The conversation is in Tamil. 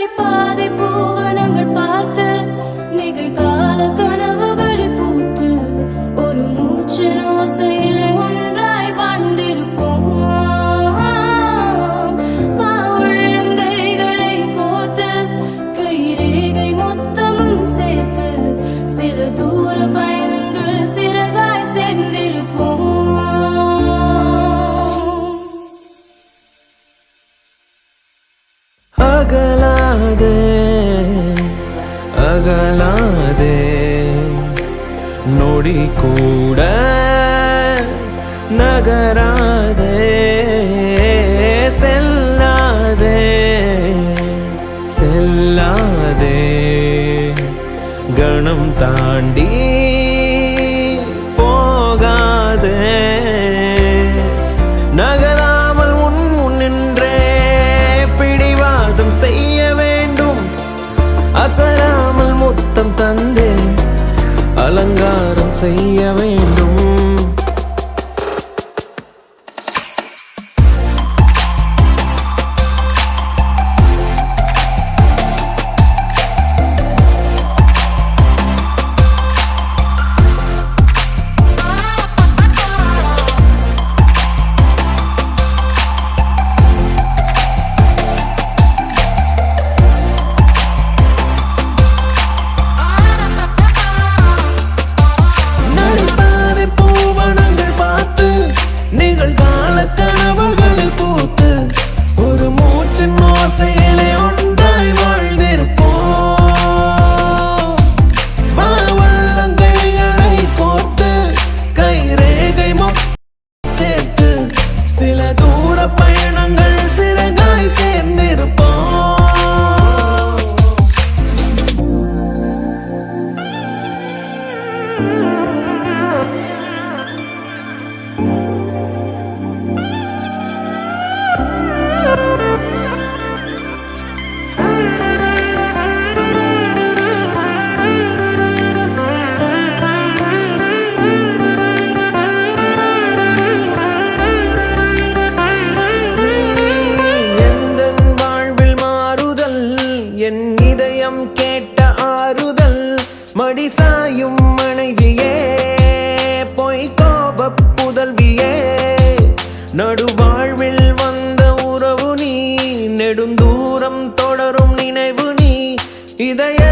நடைபாதை பூவனங்கள் பார்த்து நிகழ்கால கனவுகளில் பூத்து ஒரு மூச்சின் ஓசையிலே ஒன்றாய் வாழ்ந்திருப்போம். உள்ளங்கைகளை கோர்த்து கைரேகை மொத்தமும் சேர்த்து சில தூர பயணங்கள் சிறகாய் சேர்ந்திருப்போம். அகலாதே அகலாதே நொடி கூட நகராதே செல்லாதே செல்லாதே கணம் தாண்டி போகாதே நகராமல் உன் முன்னின்றே பிடிவாதம் செய்ய வேண்டும். அசராமல் முத்தம் தந்தே அலங்காரம் செய்ய வேண்டும். சில தூர பயணங்கள் சிறகாய் சேர்ந்திருப்போம். என் இதயம் கேட்ட ஆறுதல் மடிசாயும் மனைவியே பொய் கோப புதல்வியே நடுவாழ்வில் வந்த உறவு நீ நெடுந்தூரம் தொடரும் நினைவு நீ இதய